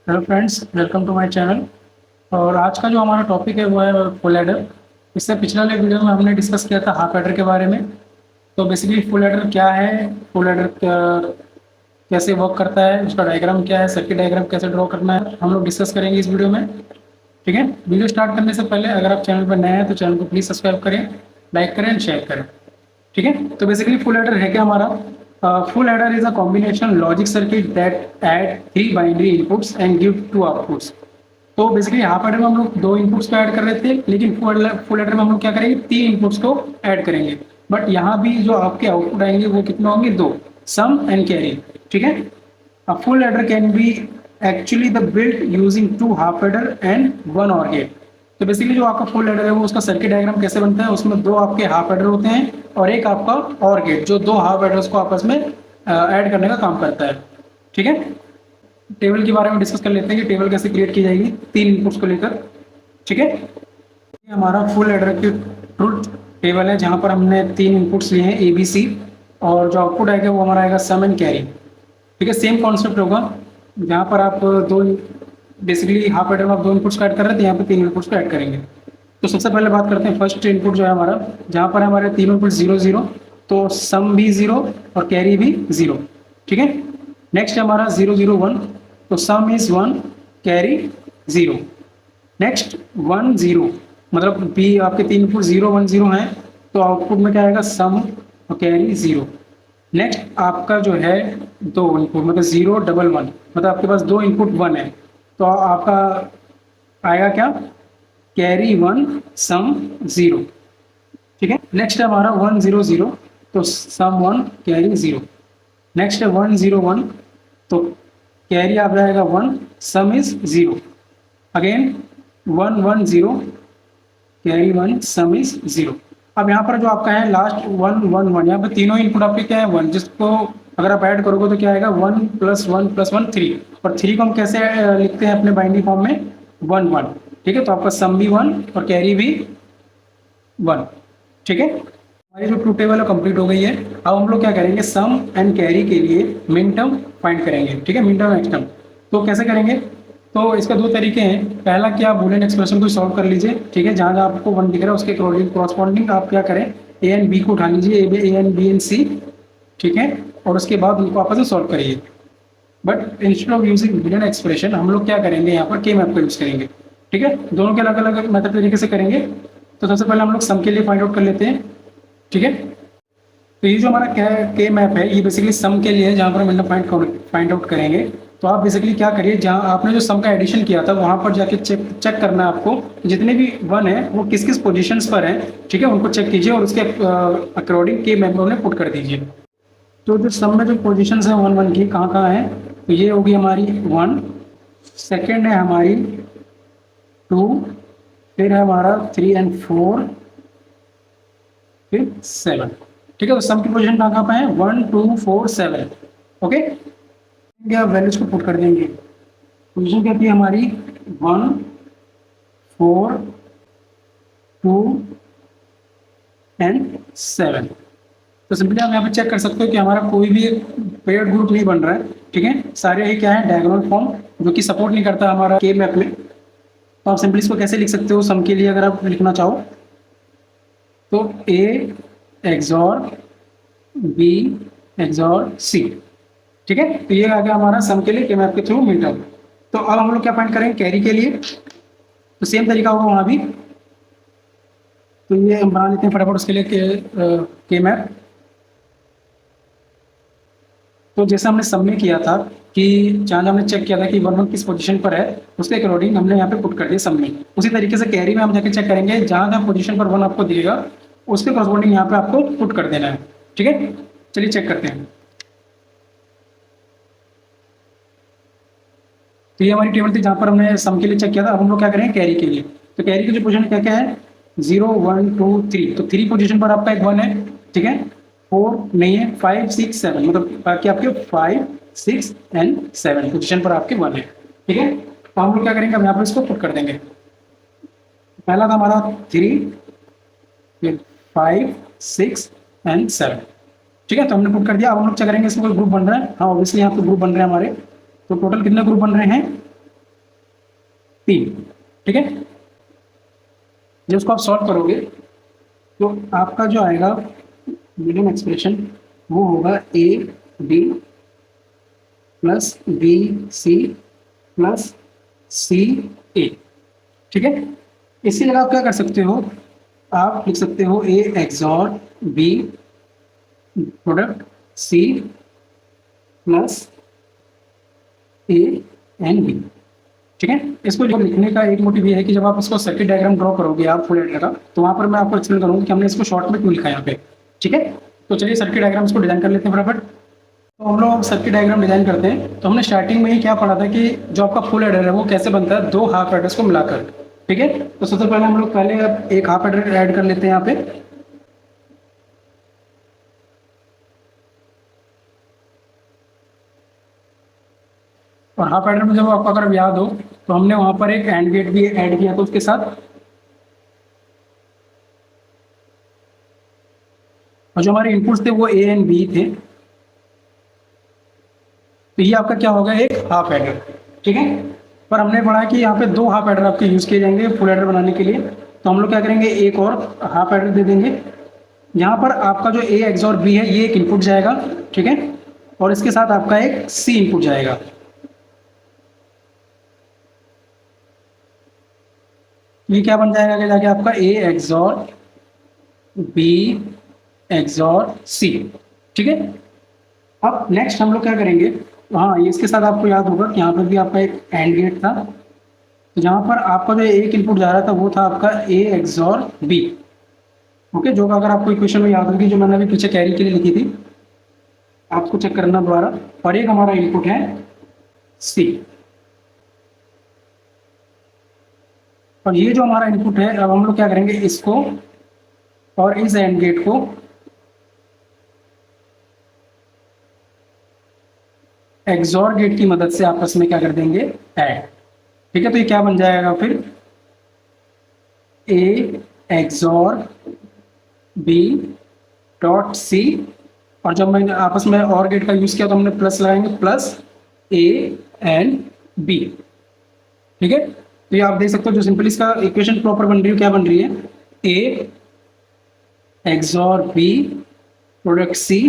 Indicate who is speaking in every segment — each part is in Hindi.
Speaker 1: Hello friends, welcome to my channel. और आज का जो हमारा टॉपिक है वो है फुल एडर। इससे पिछले वाले वीडियो में हमने डिस्कस किया था हाफ एडर के बारे में। तो बेसिकली फुल एडर क्या है, फुल एडर कैसे वर्क करता है, उसका डायग्राम क्या है, सर्किट डायग्राम कैसे ड्रॉ करना है, हम लोग डिस्कस करेंगे इस वीडियो में। ठीक है। वीडियो स्टार्ट करने से पहले अगर आप चैनल पर नए हैं तो चैनल को प्लीज़ सब्सक्राइब करें, लाइक करें एंड शेयर करें। ठीक है। तो बेसिकली फुल एडर है क्या हमारा? Full adder is a combination logic circuit that add 3 binary inputs and give 2 outputs. तो बेसिकली हाफ एडर में हम लोग 2 इनपुट्स को ऐड कर रहे थे, लेकिन फुल एडर में हम लोग क्या करेंगे, 3 इनपुट्स को ऐड करेंगे। बट यहाँ भी जो आपके आउटपुट आएंगे वो कितने होंगे, 2, सम एंड कैरी। ठीक है। A full adder can be actually the built using 2 half adder and 1 OR gate. तो बेसिकली जो आपका फुल एडर है वो उसका सर्किट डायग्राम कैसे बनता है, उसमें 2 आपके हाफ एडर होते हैं और एक आपका और गेट जो 2 हाफ एडर्स को आपस में ऐड करने का काम करता है। ठीक है। टेबल के बारे में डिस्कस कर लेते हैं कि टेबल कैसे क्रिएट की जाएगी 3 इनपुट्स को लेकर। ठीक है। ये हमारा फुल एडर की ट्रुथ टेबल है जहाँ पर हमने 3 इनपुट्स लिए हैं ए बी सी, और जो आउटपुट आएगा वो हमारा आएगा सम एंड कैरी। ठीक है। सेम कॉन्सेप्ट होगा, जहाँ पर आप दो बेसिकली हाफ एडर में आप 2 इनपुट्स को ऐड कर रहे थे, यहाँ पे 3 इनपुट्स को ऐड करेंगे। तो सबसे पहले बात करते हैं फर्स्ट इनपुट जो है हमारा, जहाँ पर हमारे तीनों इनपुट 0 0, तो सम भी 0 और कैरी भी 0। ठीक है। नेक्स्ट है हमारा 0 0 1, तो सम इज 1, कैरी 0। नेक्स्ट 1 0, मतलब बी आपके 3 इनपुट 0 1 0 हैं, तो आउटपुट में क्या आएगा, सम और कैरी 0। नेक्स्ट आपका जो है 2 इनपुट, मतलब 0 1 1, मतलब आपके पास 2 इनपुट 1 है, तो आपका आएगा क्या, कैरी 1 सम 0। ठीक है। नेक्स्ट है हमारा 1 0 0, तो सम 1 कैरी 0। नेक्स्ट है 1 0 1, तो कैरी आ जाएगा 1, सम is 0। Again 1 1 0, carry 1, some is 0। अब यहाँ पर जो आपका है लास्ट 1 1 1, यहाँ पर तीनों इनपुट आपके क्या है 1, जिसको अगर आप ऐड करोगे तो क्या आएगा 1 + 1 + 1 3, और 3 को हम कैसे लिखते हैं अपने बाइनरी फॉर्म में, 1 1। ठीक है। तो आपका सम भी 1 और कैरी भी 1। ठीक है। हमारी जो ट्रूथ टेबल है कंप्लीट हो गई है। अब हम लोग क्या करेंगे, सम एंड कैरी के लिए मिन टर्म फाइंड करेंगे। ठीक है। मिन टर्म एक्स टर्म तो कैसे करेंगे, तो इसका 2 तरीके हैं। पहला कि आप बूलियन एक्सप्रेशन को सॉल्व कर लीजिए। ठीक है। जहाँ जहाँ आपको 1 दिख रहा है उसके क्रॉसपॉन्डिंग आप क्या करें, ए एंड बी को उठा लीजिए, ए एंड बी एंड सी। ठीक है। और उसके बाद उनको आपस में सॉल्व करिए। But instead of using Boolean expression हम लोग क्या करेंगे, यहाँ पर के मैप को यूज करेंगे। ठीक है। दोनों के अलग अलग मेथड तरीके से करेंगे। तो सबसे पहले हम लोग सम के लिए फाइंड आउट कर लेते हैं। ठीक है। तो ये जो हमारा के मैप है ये बेसिकली सम के लिए है, जहाँ पर हम फाइंड आउट करेंगे। तो आप बेसिकली क्या करिए, जहाँ आपने जो सम का एडिशन किया था वहाँ पर जाके चेक करना है आपको, जितने भी 1 है वो किस किस पोजीशंस पर हैं। ठीक है। उनको चेक कीजिए और उसके अकॉर्डिंग के मैप में पुट कर दीजिए। तो जो सम में जो पोजीशंस हैं 1 1 की कहाँ कहाँ हैं, तो ये होगी हमारी 1, सेकेंड है हमारी 2, फिर है हमारा 3 एंड 4, फिर 7। ठीक है। तो सम की पोजीशन कहाँ कहाँ पे है, 1 2 4 7। ओके। क्या वैल्यूज को पुट कर देंगे। पोजीशन क्या थी हमारी, 1 4 2 एंड 7। तो सिंपली आप यहाँ पे चेक कर सकते हो कि हमारा कोई भी पेयर्ड ग्रुप नहीं बन रहा है। ठीक है। सारे ही क्या है, डायगोनल फॉर्म, जो कि सपोर्ट नहीं करता हमारा के मैप में। तो आप सिंपली इसको कैसे लिख सकते हो सम के लिए, अगर आप लिखना चाहो तो ए एक्सॉर बी एक्सॉर सी। ठीक है। तो ये आ गया हमारा सम के लिए के मैप के थ्रू मिल टर्म। तो अब हम लोग क्या फाइंड करेंगे कैरी के लिए, तो सेम तरीका होगा वहाँ भी। तो ये हम बना लेते हैं फटाफट उसके लिए के मैप। तो जैसे हमने सम में किया था कि जहाँ हमने चेक किया था कि 1 1 किस पोजीशन पर है, उसके अकॉर्डिंग हमने यहाँ पे पुट कर दिया सम में। उसी तरीके से कैरी में हम जाके चेक करेंगे, जहाँ जहाँ पोजीशन पर 1 आपको दिएगा उसके कॉरस्पॉन्डिंग यहाँ पे आपको पुट कर देना है। ठीक है। चलिए चेक करते हैं। तो ये हमारी टेबल थी जहाँ पर हमने सम के लिए चेक किया था। अब हम लोग क्या करेंगे कैरी के लिए। तो कैरी की जो पोजीशन क्या क्या है, 0 1 2 3, तो 3 पोजीशन पर आपका एक 1 है। ठीक है। 4 नहीं है, 5 6 7, मतलब बाकी आपके 5 6 एंड 7 पोजीशन पर आपके 1 है। ठीक है। तो हम लोग क्या करेंगे, अब यहाँ पर इसको पुट कर देंगे। पहला था हमारा 3, फिर 5 6 एंड 7। ठीक है। तो हमने पुट कर दिया। अब हम लोग क्या करेंगे, इसमें कोई ग्रुप बन रहा है, हाँ ऑब्वियसली यहाँ पे ग्रुप बन रहे हैं हमारे। तो टोटल कितने ग्रुप बन रहे हैं, 3। ठीक है, जब उसको आप सॉल्व करोगे तो आपका जो आएगा मीडियम एक्सप्रेशन वो होगा A B plus B C plus C A. ठीक है, इसी जगह आप क्या कर सकते हो, आप लिख सकते हो A XOR B product C plus A and B. ठीक है, इसको जो लिखने का एक मोटिव ये है कि जब आप इसको सर्किट डायग्राम ड्रॉ करोगे आप फुल एडर का, तो वहाँ पर मैं आपको एक्सप्लेन करूँगा कि हमने इसको शॉर्ट में क्यों लिखा है यहाँ पे। ठीक है, तो चलिए सर्किट डायग्राम इसको डिजाइन कर लेते हैं फटाफट। तो हम लोग सर्किट डायग्राम डिजाइन करते हैं, तो हमने स्टार्टिंग में ही क्या पढ़ा था कि जो आपका फुल एडर है वो कैसे बनता है, दो हाफ एडर्स को मिलाकर। ठीक है, तो सबसे पहले हम लोग पहले एक हाफ एडर ऐड कर लेते हैं यहाँ पे। और हाफ एडर में जब आपको अगर याद हो तो हमने वहां पर एक एंड गेट भी ऐड किया था उसके साथ, और जो हमारे इनपुट्स थे वो ए एंड बी थे। तो ये आपका क्या होगा, एक हाफ एडर। ठीक है, पर हमने पढ़ा कि यहाँ पे दो हाफ एडर आपके यूज किए जाएंगे फुल एडर बनाने के लिए। तो हम लोग क्या करेंगे, एक और हाफ एडर दे देंगे। यहाँ पर आपका जो ए एक्स और बी है ये एक इनपुट जाएगा। ठीक है, और इसके साथ आपका एक सी इनपुट जाएगा। ये क्या बन जाएगा आगे जाके आपका ए एक्सॉर बी एक्सॉर सी। ठीक है, अब नेक्स्ट हम लोग क्या करेंगे, हाँ ये इसके साथ आपको याद होगा कि यहाँ पर भी आपका एक एंड गेट था। तो जहाँ पर आपका जो एक इनपुट जा रहा था वो था आपका ए एक्सॉर बी। ओके, जो अगर आपको इक्वेशन में याद होगी जो मैंने अभी पीछे कैरी के लिए लिखी थी, आपको चेक करना दोबारा। और एक हमारा इनपुट है सी, और ये जो हमारा इनपुट है अब हम लोग क्या करेंगे, इसको और इस एंड गेट को एक्सॉर गेट की मदद से आपस में क्या कर देंगे, ऐड। ठीक है, तो ये क्या बन जाएगा फिर, A XOR B dot C, और जब मैंने आपस में और गेट का यूज किया तो हमने प्लस लगाएंगे, प्लस ए एंड बी। ठीक है, तो ये आप देख सकते हो जो सिंपल इसका इक्वेशन प्रॉपर बन रही है, क्या बन रही है, A XOR B product C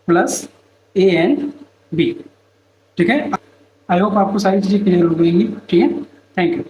Speaker 1: plus A and B. ठीक है, आई होप आपको सारी चीज़ें क्लियर हो गई। ठीक है, थैंक यू।